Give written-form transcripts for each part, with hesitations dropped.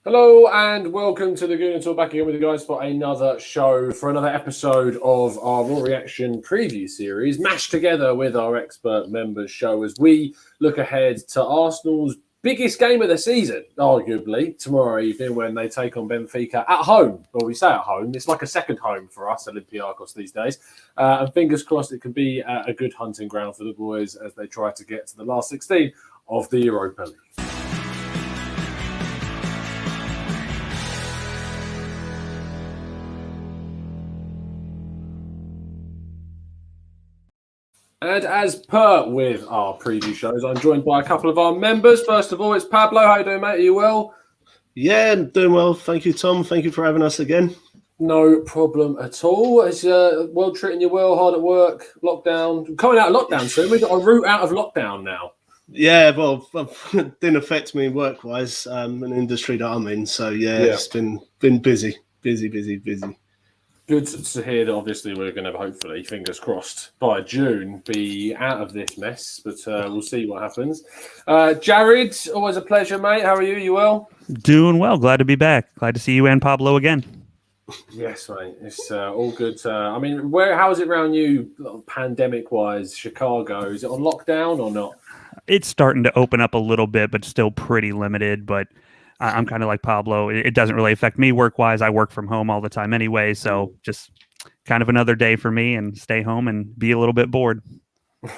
Hello and welcome to the Goon and Talk back again with you guys for another show, for another episode of our Raw Reaction preview series, mashed together with our expert members show as we look ahead to Arsenal's biggest game of the season, arguably, tomorrow evening when they take on Benfica at home. Well, we say at home, it's like a second home for us, Olympiacos, these days. And fingers crossed it can be a good hunting ground for the boys as they try to get to the last 16 of the Europa League. And as per with our preview shows, I'm joined by a couple of our members. First of all, it's Pablo. How you doing, mate? Are you well? Yeah, doing well. Thank you, Tom. Thank you for having us again. No problem at all. Is world treating you well? Hard at work? Lockdown? Coming out of lockdown soon. We've got a route out of lockdown now. Yeah, well, it didn't affect me work-wise, an industry that I'm in. So, yeah. It's been busy. Good to hear that obviously we're going to hopefully, fingers crossed, by June be out of this mess, but we'll see what happens. Jared, always a pleasure, mate. How are you? You well? Doing well. Glad to be back. Glad to see you and Pablo again. Yes, mate. It's all good. I mean, how is it around you, pandemic-wise, Chicago? Is it on lockdown or not? It's starting to open up a little bit, but still pretty limited, but I'm kind of like Pablo. It doesn't really affect me work-wise. I work from home all the time anyway, so just kind of another day for me and stay home and be a little bit bored.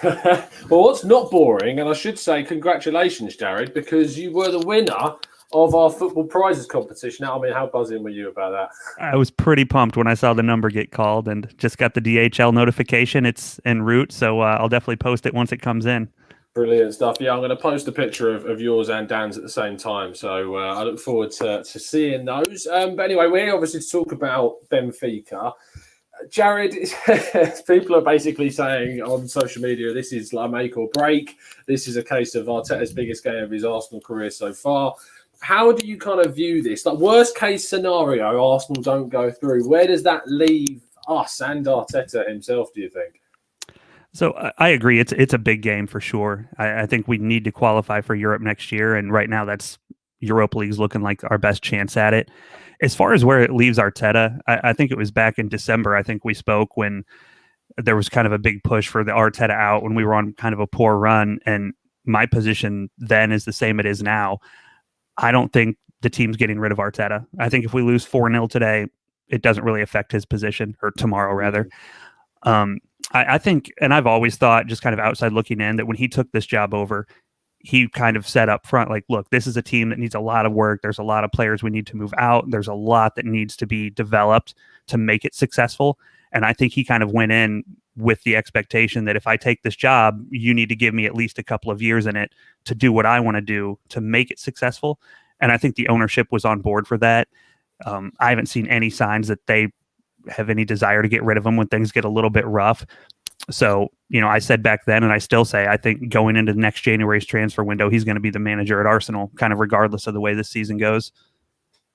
Well, what's not boring, and I should say congratulations, Jared, because you were the winner of our football prizes competition. I mean, how buzzing were you about that? I was pretty pumped when I saw the number get called and just got the DHL notification. It's en route, so I'll definitely post it once it comes in. Brilliant stuff. Yeah, I'm going to post a picture of yours and Dan's at the same time. So I look forward to seeing those. But anyway, we're here obviously to talk about Benfica. Jared, people are basically saying on social media, this is like make or break. This is a case of Arteta's biggest game of his Arsenal career so far. How do you kind of view this? Like worst case scenario, Arsenal don't go through. Where does that leave us and Arteta himself, do you think? So I agree. It's a big game for sure. I think we need to qualify for Europe next year. And right now that's Europa League's looking like our best chance at it. As far as where it leaves Arteta, I think it was back in December. I think we spoke when there was kind of a big push for the Arteta out when we were on kind of a poor run. And my position then is the same it is now. I don't think the team's getting rid of Arteta. I think if we lose 4-0 today, it doesn't really affect his position, or tomorrow rather. I think, and I've always thought, just kind of outside looking in, that when he took this job over, he kind of set up front, like, look, this is a team that needs a lot of work. There's a lot of players we need to move out. There's a lot that needs to be developed to make it successful. And I think he kind of went in with the expectation that if I take this job, you need to give me at least a couple of years in it to do what I want to do to make it successful. And I think the ownership was on board for that. I haven't seen any signs that they have any desire to get rid of him when things get a little bit rough. So, I said back then, and I still say, I think going into next January's transfer window, he's going to be the manager at Arsenal, kind of regardless of the way this season goes.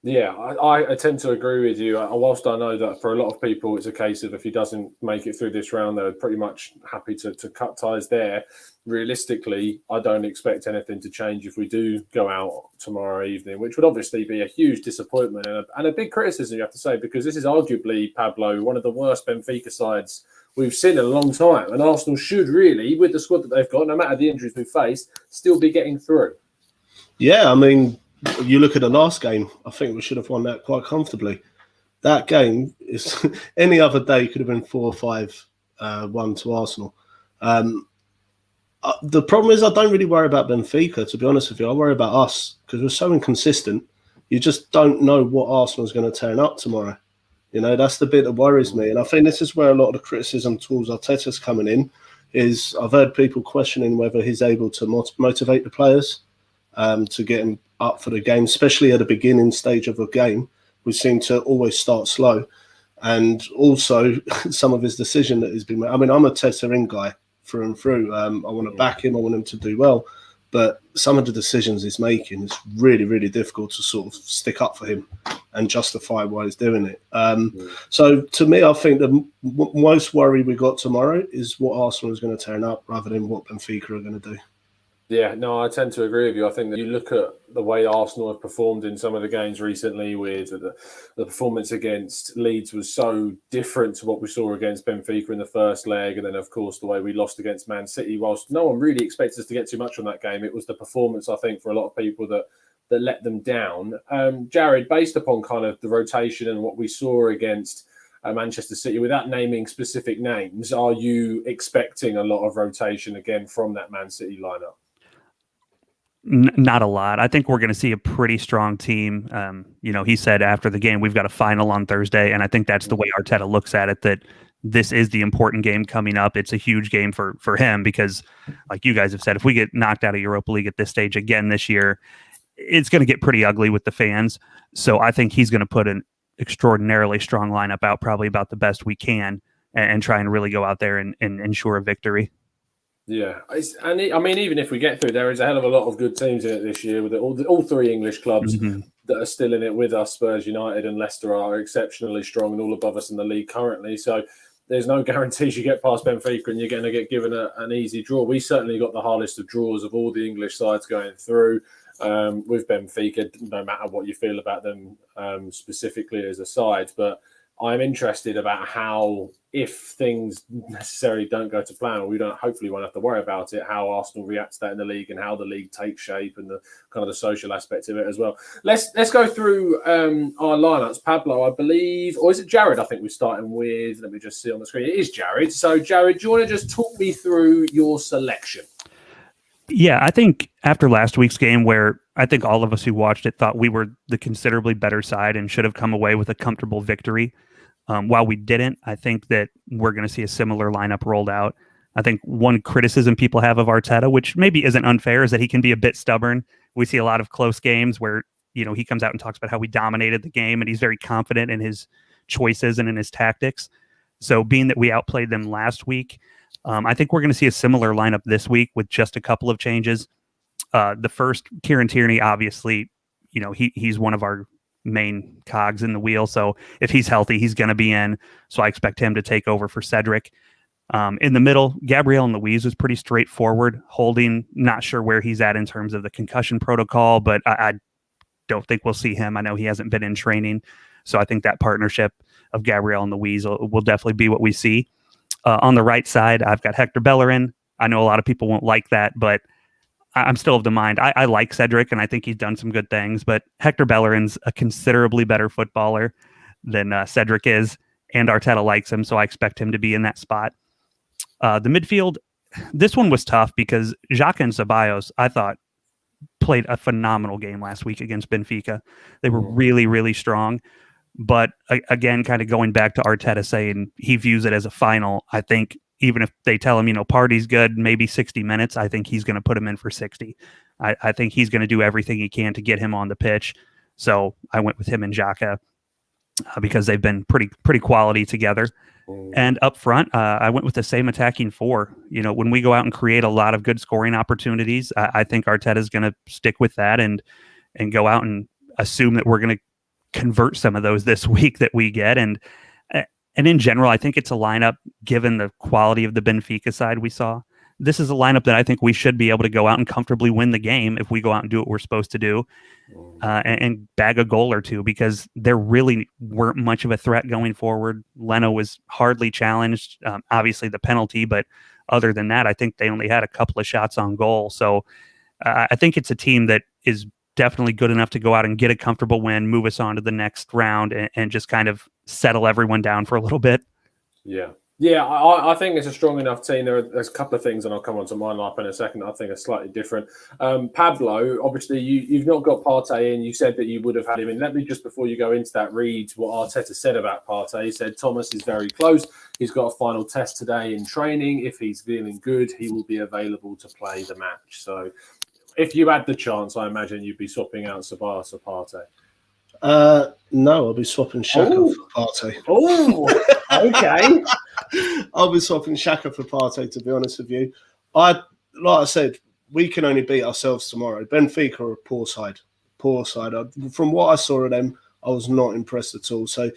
Yeah, I tend to agree with you. Whilst I know that for a lot of people, it's a case of if he doesn't make it through this round, they're pretty much happy to cut ties there. Realistically, I don't expect anything to change if we do go out tomorrow evening, which would obviously be a huge disappointment and a big criticism, you have to say, because this is arguably, Pablo, one of the worst Benfica sides we've seen in a long time. And Arsenal should really, with the squad that they've got, no matter the injuries we face, still be getting through. Yeah, I mean, you look at the last game, I think we should have won that quite comfortably. That game, is any other day could have been 4 or 5-1 to Arsenal. The problem is I don't really worry about Benfica, to be honest with you. I worry about us because we're so inconsistent. You just don't know what Arsenal is going to turn up tomorrow. That's the bit that worries me. And I think this is where a lot of the criticism towards Arteta's coming in, is I've heard people questioning whether he's able to motivate the players to get him up for the game, especially at the beginning stage of a game. We seem to always start slow. And also some of his decision that he's been made. I mean, I'm a Arteta in guy through and through. I want to back him. I want him to do well. But some of the decisions he's making is really, really difficult to sort of stick up for him and justify why he's doing it. So to me, I think the most worry we got tomorrow is what Arsenal is going to turn up rather than what Benfica are going to do. Yeah, no, I tend to agree with you. I think that you look at the way Arsenal have performed in some of the games recently, with the performance against Leeds was so different to what we saw against Benfica in the first leg. And then, of course, the way we lost against Man City, whilst no one really expected us to get too much from that game, it was the performance, I think, for a lot of people that let them down. Jared, based upon kind of the rotation and what we saw against Manchester City, without naming specific names, are you expecting a lot of rotation again from that Man City lineup? Not a lot. I think we're going to see a pretty strong team. He said after the game, we've got a final on Thursday, and I think that's the way Arteta looks at it, that this is the important game coming up. It's a huge game for him because, like you guys have said, if we get knocked out of Europa League at this stage again this year, it's going to get pretty ugly with the fans. So I think he's going to put an extraordinarily strong lineup out, probably about the best we can, and try and really go out there and ensure a victory. Yeah, I mean, even if we get through, there is a hell of a lot of good teams in it this year. With all three English clubs that are still in it with us, Spurs, United, and Leicester are exceptionally strong and all above us in the league currently. So there's no guarantees you get past Benfica and you're going to get given an easy draw. We certainly got the hardest of draws of all the English sides going through. With Benfica, no matter what you feel about them specifically as a side, but I'm interested about how, if things necessarily don't go to plan, or we hopefully won't have to worry about it, how Arsenal reacts to that in the league and how the league takes shape and the kind of the social aspect of it as well. Let's go through our lineups. Pablo, I believe, or is it Jared? I think we're starting with. Let me just see on the screen. It is Jared. So, Jared, do you want to just talk me through your selection? Yeah, I think after last week's game, where I think all of us who watched it thought we were the considerably better side and should have come away with a comfortable victory. While we didn't, I think that we're going to see a similar lineup rolled out. I think one criticism people have of Arteta, which maybe isn't unfair, is that he can be a bit stubborn. We see a lot of close games where, he comes out and talks about how we dominated the game, and he's very confident in his choices and in his tactics. So being that we outplayed them last week, I think we're going to see a similar lineup this week with just a couple of changes. The first, Kieran Tierney, obviously, he's one of our main cogs in the wheel. So if he's healthy, he's going to be in. So I expect him to take over for Cedric. In the middle, Gabriel and Luiz was pretty straightforward. Holding, not sure where he's at in terms of the concussion protocol, but I don't think we'll see him. I know he hasn't been in training. So I think that partnership of Gabriel and Luiz will definitely be what we see. On the right side, I've got Hector Bellerin. I know a lot of people won't like that, but I'm still of the mind. I like Cedric, and I think he's done some good things, but Hector Bellerin's a considerably better footballer than Cedric is, and Arteta likes him, so I expect him to be in that spot. The midfield, this one was tough because Xhaka and Ceballos, I thought, played a phenomenal game last week against Benfica. They were really, really strong. But again, kind of going back to Arteta saying he views it as a final, I think even if they tell him, party's good, maybe 60 minutes, I think he's going to put him in for 60. I think he's going to do everything he can to get him on the pitch. So I went with him and Xhaka because they've been pretty quality together. And up front, I went with the same attacking four. When we go out and create a lot of good scoring opportunities, I think Arteta is going to stick with that and go out and assume that we're going to convert some of those this week that we get. And in general, I think it's a lineup, given the quality of the Benfica side we saw. This is a lineup that I think we should be able to go out and comfortably win the game if we go out and do what we're supposed to do and bag a goal or two, because there really weren't much of a threat going forward. Leno was hardly challenged, obviously the penalty, but other than that, I think they only had a couple of shots on goal. So I think it's a team that is definitely good enough to go out and get a comfortable win, move us on to the next round, and just kind of settle everyone down for a little bit. Yeah, I think it's a strong enough team. There's a couple of things, and I'll come on to mine up in a second, I think are slightly different. Pablo, obviously, you've not got Partey in. You said that you would have had him in. Let me just, before you go into that, read what Arteta said about Partey. He said, Thomas is very close. He's got a final test today in training. If he's feeling good, he will be available to play the match. So if you had the chance, I imagine you'd be swapping out Ceballos or Partey. No, I'll be swapping Xhaka for Partey. Oh, okay. I'll be swapping Xhaka for Partey, to be honest with you. Like I said, we can only beat ourselves tomorrow. Benfica are a poor side. From what I saw of them, I was not impressed at all. So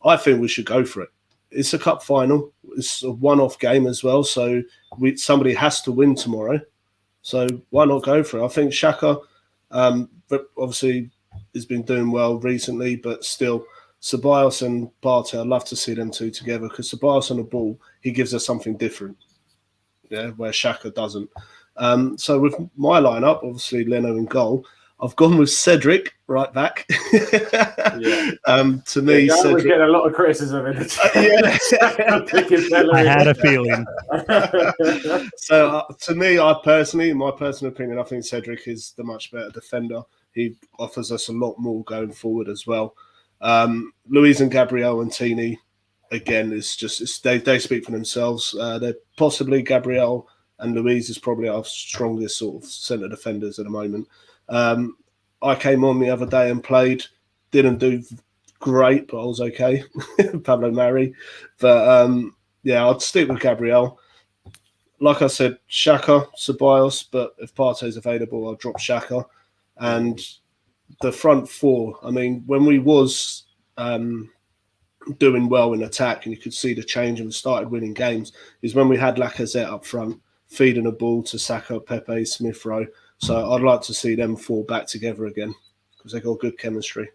I think we should go for it. It's a cup final. It's a one-off game as well. So somebody has to win tomorrow. So why not go for it? I think Xhaka, but obviously, has been doing well recently, but still, Ceballos and Partey, I'd love to see them two together because Ceballos on the ball, he gives us something different, where Xhaka doesn't. So with my lineup, obviously Leno in goal, I've gone with Cedric right back. To me, Cedric was Cedric. getting a lot of criticism in the I had a feeling. So to me, my personal opinion, I think Cedric is the much better defender. He offers us a lot more going forward as well. Luiz and Gabriel and Tini, again, they speak for themselves. They're possibly Gabriel and Luiz is probably our strongest sort of centre defenders at the moment. I came on the other day and played, didn't do great, but I was okay. Pablo Mari. But I'd stick with Gabriel. Like I said, Xhaka, Ceballos, but if Partey's available, I'll drop Xhaka. And the front four, I mean, when we was doing well in attack and you could see the change and we started winning games, is when we had Lacazette up front, feeding a ball to Saka, Pepe, Smith Rowe. So I'd like to see them four back together again because they've got good chemistry.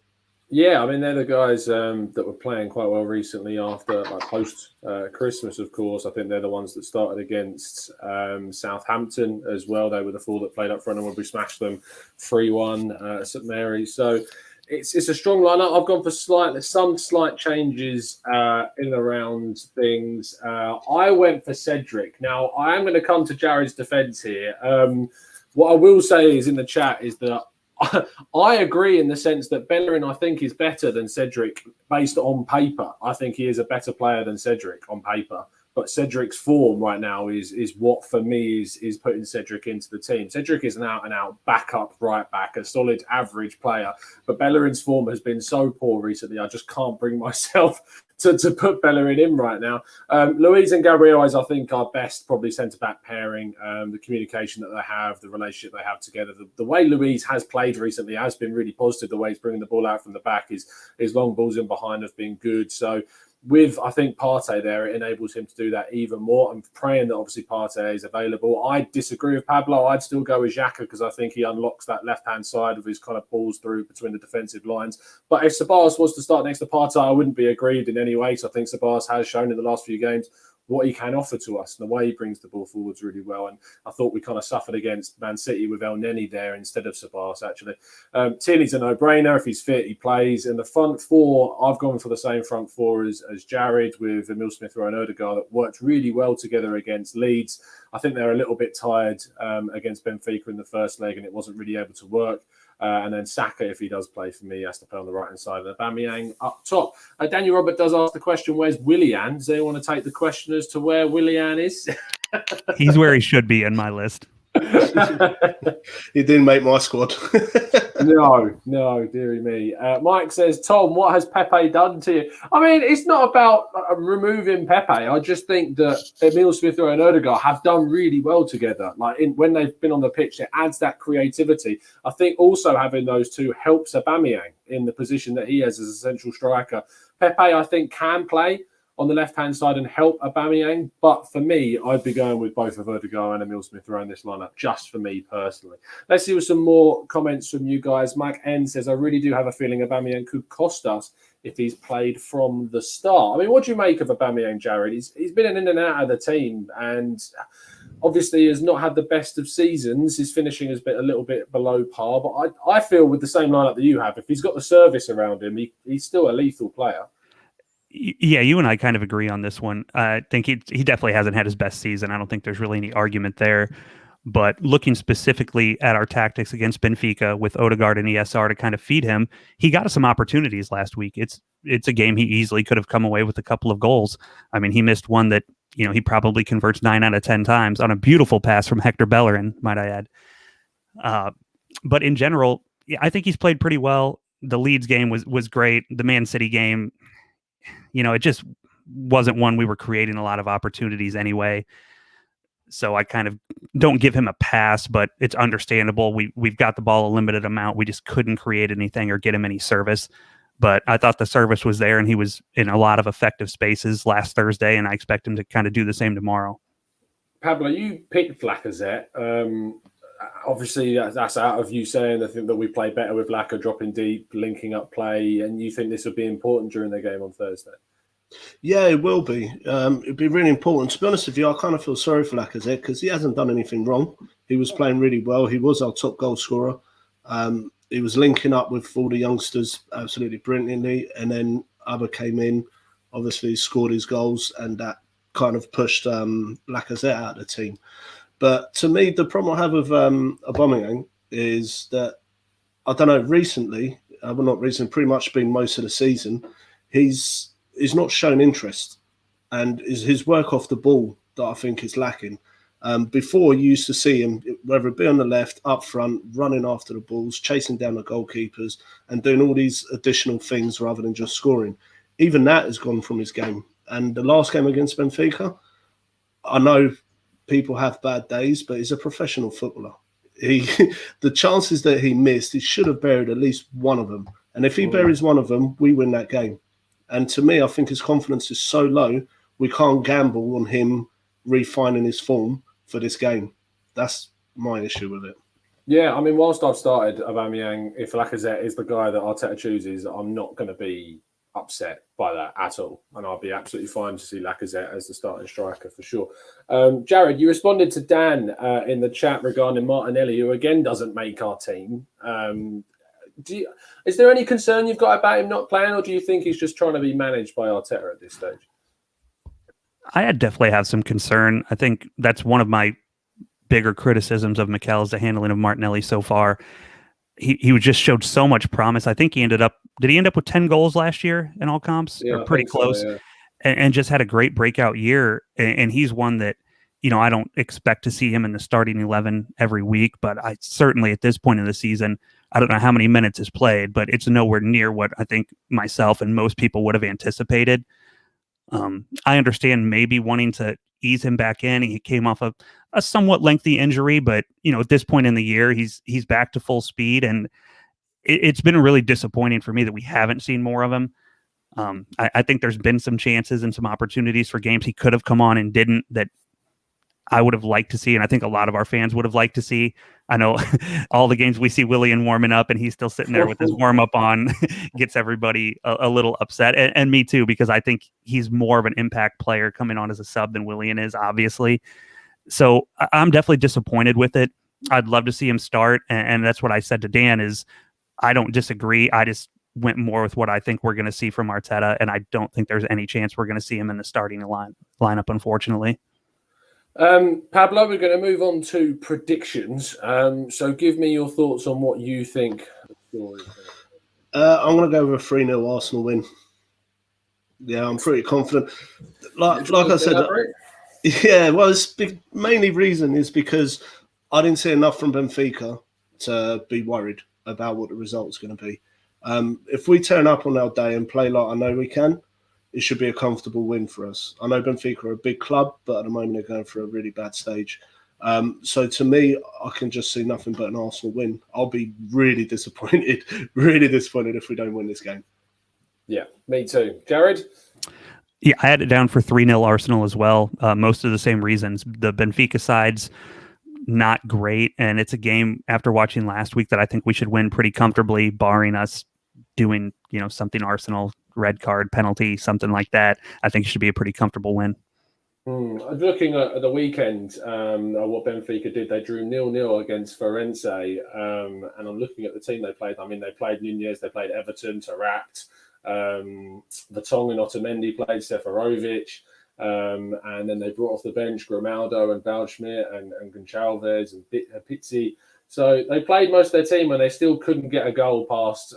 Yeah, I mean, they're the guys that were playing quite well recently after, post Christmas, of course. I think they're the ones that started against Southampton as well. They were the four that played up front and we smashed them 3-1 at St Mary's. So it's a strong lineup. I've gone for some slight changes in and around things. I went for Cedric. Now, I am going to come to Jared's defence here. What I will say is in the chat is that I agree in the sense that Bellerin, I think, is better than Cedric based on paper. I think he is a better player than Cedric on paper. But Cedric's form right now is what, for me, is putting Cedric into the team. Cedric is an out-and-out backup right back, a solid average player. But Bellerin's form has been so poor recently, I just can't bring myself to put Bellerin in right now. Luiz and Gabriel, I think, are best probably centre-back pairing. The communication that they have, the relationship they have together. The way Luiz has played recently has been really positive. The way he's bringing the ball out from the back, his long balls in behind have been good. So with, I think, Partey there, it enables him to do that even more. I'm praying that obviously Partey is available. I disagree with Pablo. I'd still go with Xhaka because I think he unlocks that left-hand side of his kind of balls through between the defensive lines. But if Ceballos was to start next to Partey, I wouldn't be aggrieved in any way. So I think Ceballos has shown in the last few games what he can offer to us and the way he brings the ball forwards really well. And I thought we kind of suffered against Man City with El Neni there instead of Ceballos, actually. Tierney's a no-brainer. If he's fit, he plays. And the front four, I've gone for the same front four as Jared with Emile Smith-Rowe and Odegaard that worked really well together against Leeds. I think they're a little bit tired against Benfica in the first leg and it wasn't really able to work. And then Saka, if he does play for me, has to play on the right-hand side. And Aubameyang up top. Daniel Robert does ask the question, where's Willian? Does anyone want to take the question as to where Willian is? He's where he should be in my list. He didn't make my squad. No, dearie me. Mike says, Tom, what has Pepe done to you? I mean, it's not about removing Pepe. I just think that Emile Smith-Rowe and Odegaard have done really well together. When they've been on the pitch, it adds that creativity. I think also having those two helps Aubameyang in the position that he has as a central striker. Pepe, I think, can play on the left-hand side and help Aubameyang. But for me, I'd be going with both of Odegaard and Emile Smith-Rowe in this lineup, just for me personally. Let's see with some more comments from you guys. Mike N says, I really do have a feeling Aubameyang could cost us if he's played from the start. I mean, what do you make of Aubameyang, Jared? He's been in and out of the team and obviously has not had the best of seasons. His finishing has been a little bit below par. But I feel with the same lineup that you have, if he's got the service around him, he's still a lethal player. Yeah, you and I kind of agree on this one. I think he definitely hasn't had his best season. I don't think there's really any argument there. But looking specifically at our tactics against Benfica with Odegaard and ESR to kind of feed him, he got some opportunities last week. It's a game he easily could have come away with a couple of goals. I mean, he missed one that, he probably converts 9 out of 10 times on a beautiful pass from Hector Bellerin, might I add. But in general, I think he's played pretty well. The Leeds game was great. The Man City game, it just wasn't one we were creating a lot of opportunities anyway. So I kind of don't give him a pass, but it's understandable. We've got the ball a limited amount. We just couldn't create anything or get him any service. But I thought the service was there and he was in a lot of effective spaces last Thursday, and I expect him to kind of do the same tomorrow. Pablo, you picked Lacazette. obviously that's out of you saying I think that we play better with Laka dropping deep, linking up play, and you think this would be important during the game on Thursday. Yeah, it will be. It'd be really important. To be honest with you, I kind of feel sorry for Lacazette because he hasn't done anything wrong. He was playing really well. He was our top goal scorer. He was linking up with all the youngsters absolutely brilliantly. And then Abba came in, obviously scored his goals, and that kind of pushed Lacazette out of the team. But to me, the problem I have with Aubameyang is that, I don't know, recently, well, not recently, pretty much been most of the season, he's not shown interest, and is his work off the ball that I think is lacking. Before, you used to see him, whether it be on the left, up front, running after the balls, chasing down the goalkeepers, and doing all these additional things rather than just scoring. Even that has gone from his game. And the last game against Benfica, I know people have bad days, but he's a professional footballer. The chances that he missed, he should have buried at least one of them. And if he buries one of them, we win that game. And to me, I think his confidence is so low, we can't gamble on him refining his form for this game. That's my issue with it. Yeah, I mean, whilst I've started Aubameyang, if Lacazette is the guy that Arteta chooses, I'm not going to be upset by that at all. And I'll be absolutely fine to see Lacazette as the starting striker for sure. Jared, you responded to Dan in the chat regarding Martinelli, who again doesn't make our team. Is there any concern you've got about him not playing, or do you think he's just trying to be managed by Arteta at this stage? I definitely have some concern. I think that's one of my bigger criticisms of Mikel is the handling of Martinelli so far. He just showed so much promise. I think he ended up with 10 goals last year in all comps? Yeah, or pretty close. So, yeah. And just had a great breakout year. And he's one that, I don't expect to see him in the starting 11 every week, but I certainly at this point in the season, I don't know how many minutes is played, but it's nowhere near what I think myself and most people would have anticipated. I understand maybe wanting to ease him back in. He came off a somewhat lengthy injury, but at this point in the year, he's back to full speed, and it's been really disappointing for me that we haven't seen more of him. I think there's been some chances and some opportunities for games he could have come on and didn't, that I would have liked to see, and I think a lot of our fans would have liked to see. I know all the games we see Willian warming up and he's still sitting there with his warm-up on gets everybody a little upset, and me too, because I think he's more of an impact player coming on as a sub than Willian is, obviously. So I'm definitely disappointed with it. I'd love to see him start, and that's what I said to Dan is I don't disagree. I just went more with what I think we're going to see from Arteta, and I don't think there's any chance we're going to see him in the starting lineup, unfortunately. Pablo, we're going to move on to predictions. So give me your thoughts on what you think the score is. I'm going to go with a 3-0 Arsenal win. Yeah, I'm pretty confident. Like I said, yeah, well, mainly reason is because I didn't see enough from Benfica to be worried about what the result's going to be. If we turn up on our day and play like I know we can, it should be a comfortable win for us. I know Benfica are a big club, but at the moment they're going through a really bad stage. So to me, I can just see nothing but an Arsenal win. I'll be really disappointed if we don't win this game. Yeah, me too. Jared? Yeah, I had it down for 3-0 Arsenal as well. Most of the same reasons. The Benfica side's not great, and it's a game after watching last week that I think we should win pretty comfortably, barring us doing, something Arsenal, red card, penalty, something like that. I think it should be a pretty comfortable win. Looking at the weekend, what Benfica did, they drew 0-0 against Firenze, and I'm looking at the team they played. I mean, they played Nunez, they played Everton, Taarabt, Vertonghen, Otamendi played Seferovic, and then they brought off the bench Grimaldo and Waldschmidt and Gonçalves and Pizzi. So they played most of their team and they still couldn't get a goal past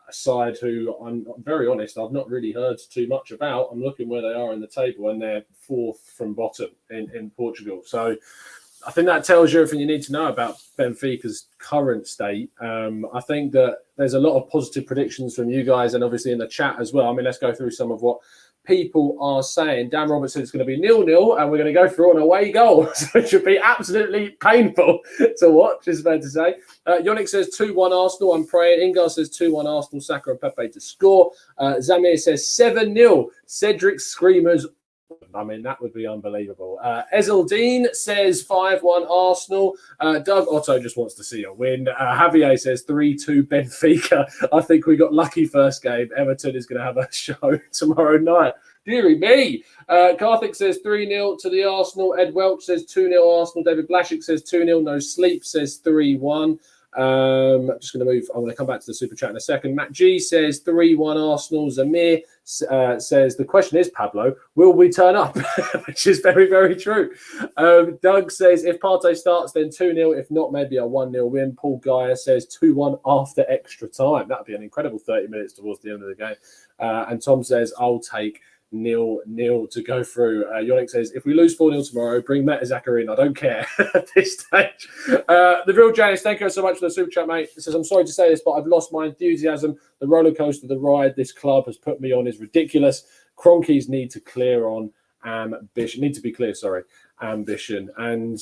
a side who, I'm very honest, I've not really heard too much about. I'm looking where they are in the table and they're fourth from bottom in Portugal. So I think that tells you everything you need to know about Benfica's current state. I think that there's a lot of positive predictions from you guys and obviously in the chat as well. I mean, let's go through some of what people are saying. Dan Roberts said it's going to be 0-0 and we're going to go through an away goal, so it should be absolutely painful to watch, is fair to say. Yannick says 2-1 Arsenal, I'm praying. Ingar says 2-1 Arsenal, Saka and Pepe to score. Zamir says 7-0 Cedric Screamers I mean, that would be unbelievable. Ezeldine says 5-1 Arsenal. Doug Otto just wants to see a win. Javier says 3-2 Benfica. I think we got lucky first game. Everton is going to have a show tomorrow night. Deary me. Karthik says 3-0 to the Arsenal. Ed Welch says 2-0 Arsenal. David Blashik says 2-0. No Sleep says 3-1. I'm just going to move. I'm going to come back to the super chat in a second. Matt G says 3-1 Arsenal. Zamir says the question is, Pablo, will we turn up? Which is very, very true. Doug says if Partey starts, then 2-0. If not, maybe a 1-0 win. Paul Geyer says 2-1 after extra time. That'd be an incredible 30 minutes towards the end of the game. And Tom says I'll take 0-0 to go through. Yannick says, if we lose 4-0 tomorrow, bring Mertesacker in. I don't care at this stage. The real Janice, thank you so much for the super chat, mate. It says, I'm sorry to say this, but I've lost my enthusiasm. The roller coaster, the ride this club has put me on is ridiculous. Cronkies need to clear on ambition. Need to be clear, sorry. Ambition. And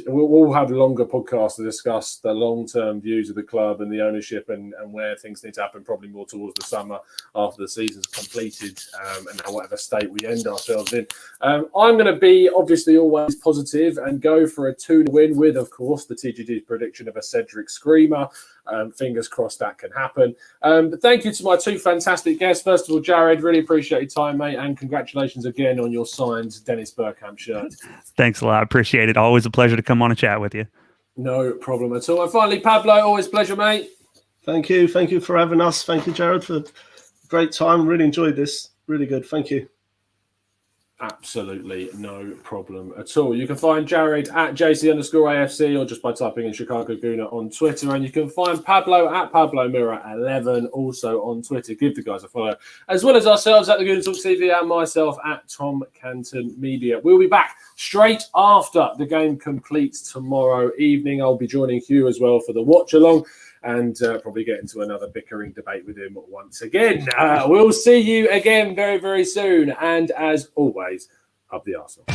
we'll have longer podcasts to discuss the long-term views of the club and the ownership and where things need to happen, probably more towards the summer after the season's completed and whatever state we end ourselves in. I'm going to be obviously always positive and go for a 2-0 win with, of course, the TGD's prediction of a Cedric Screamer. Fingers crossed that can happen. But thank you to my two fantastic guests. First of all, Jared, really appreciate your time, mate, and congratulations again on your signed Dennis Bergkamp shirt. Thanks a lot. Appreciate it. Always a pleasure to come on and chat with you. No problem at all. And finally, Pablo, always a pleasure, mate. Thank you. Thank you for having us. Thank you, Jared, for a great time. Really enjoyed this. Really good. Thank you. Absolutely no problem at all. You can find Jared at JC_AFC or just by typing in Chicago Gooner on Twitter. And you can find Pablo at Pablo Mirror 11 also on Twitter. Give the guys a follow. As well as ourselves at the Gooner Talk TV and myself at Tom Canton Media. We'll be back straight after the game completes tomorrow evening. I'll be joining Hugh as well for the watch along. And probably get into another bickering debate with him once again. We'll see you again very, very soon. And as always, up the Arsenal.